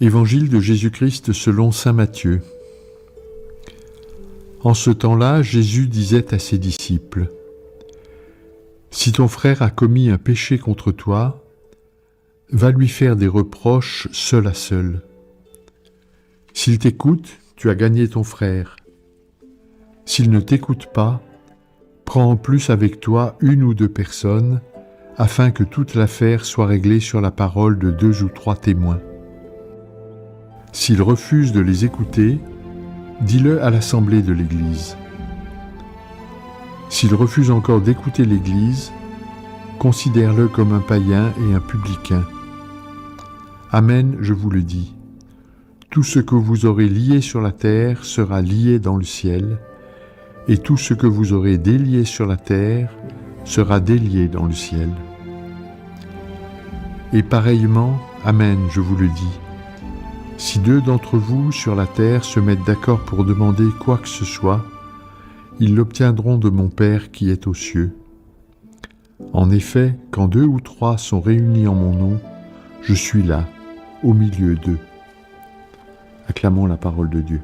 Évangile de Jésus-Christ selon saint Matthieu. En ce temps-là, Jésus disait à ses disciples : « Si ton frère a commis un péché contre toi, va lui faire des reproches seul à seul. S'il t'écoute, tu as gagné ton frère. S'il ne t'écoute pas, prends en plus avec toi une ou deux personnes, afin que toute l'affaire soit réglée sur la parole de 2 ou 3 témoins. S'il refuse de les écouter, dis-le à l'assemblée de l'Église. S'il refuse encore d'écouter l'Église, considère-le comme un païen et un publicain. Amen, je vous le dis. Tout ce que vous aurez lié sur la terre sera lié dans le ciel, et tout ce que vous aurez délié sur la terre sera délié dans le ciel. Et pareillement, Amen, je vous le dis. Si 2 d'entre vous sur la terre se mettent d'accord pour demander quoi que ce soit, ils l'obtiendront de mon Père qui est aux cieux. En effet, quand 2 ou 3 sont réunis en mon nom, je suis là, au milieu d'eux. » Acclamons la parole de Dieu.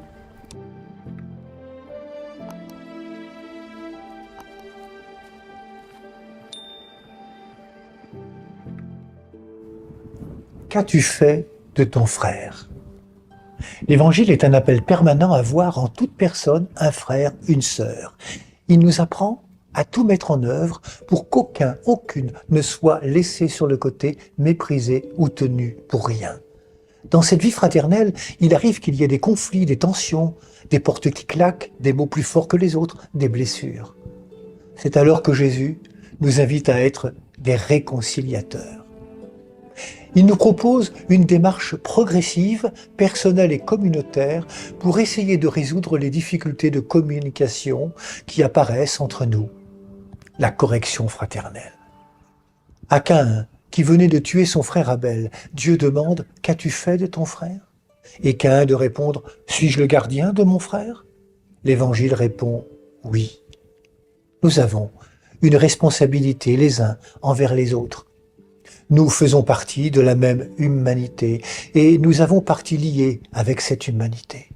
Qu'as-tu fait de ton frère ? L'Évangile est un appel permanent à voir en toute personne un frère, une sœur. Il nous apprend à tout mettre en œuvre pour qu'aucun, aucune ne soit laissé sur le côté, méprisé ou tenu pour rien. Dans cette vie fraternelle, il arrive qu'il y ait des conflits, des tensions, des portes qui claquent, des mots plus forts que les autres, des blessures. C'est alors que Jésus nous invite à être des réconciliateurs. Il nous propose une démarche progressive, personnelle et communautaire pour essayer de résoudre les difficultés de communication qui apparaissent entre nous. La correction fraternelle. À Caïn, qui venait de tuer son frère Abel, Dieu demande « Qu'as-tu fait de ton frère ?» Et Caïn de répondre « Suis-je le gardien de mon frère ?» L'Évangile répond « Oui ». Nous avons une responsabilité les uns envers les autres. Nous faisons partie de la même humanité et nous avons partie liée avec cette humanité.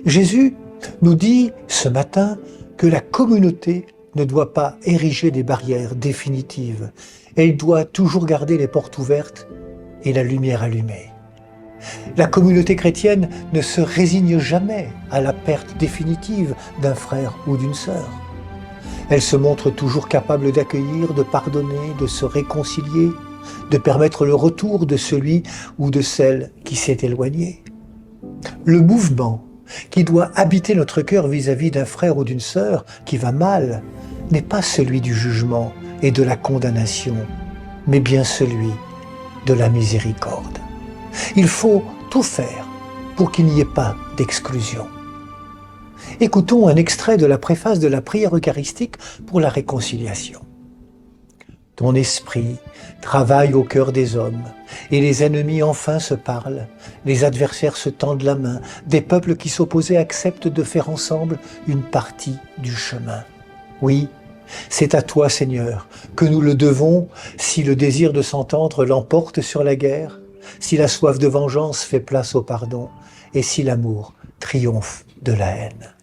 Jésus nous dit ce matin que la communauté ne doit pas ériger des barrières définitives. Elle doit toujours garder les portes ouvertes et la lumière allumée. La communauté chrétienne ne se résigne jamais à la perte définitive d'un frère ou d'une sœur. Elle se montre toujours capable d'accueillir, de pardonner, de se réconcilier, de permettre le retour de celui ou de celle qui s'est éloigné. Le mouvement qui doit habiter notre cœur vis-à-vis d'un frère ou d'une sœur qui va mal n'est pas celui du jugement et de la condamnation, mais bien celui de la miséricorde. Il faut tout faire pour qu'il n'y ait pas d'exclusion. Écoutons un extrait de la préface de la prière eucharistique pour la réconciliation. Ton esprit travaille au cœur des hommes, et les ennemis enfin se parlent, les adversaires se tendent la main, des peuples qui s'opposaient acceptent de faire ensemble une partie du chemin. Oui, c'est à toi, Seigneur, que nous le devons si le désir de s'entendre l'emporte sur la guerre, si la soif de vengeance fait place au pardon, et si l'amour triomphe de la haine.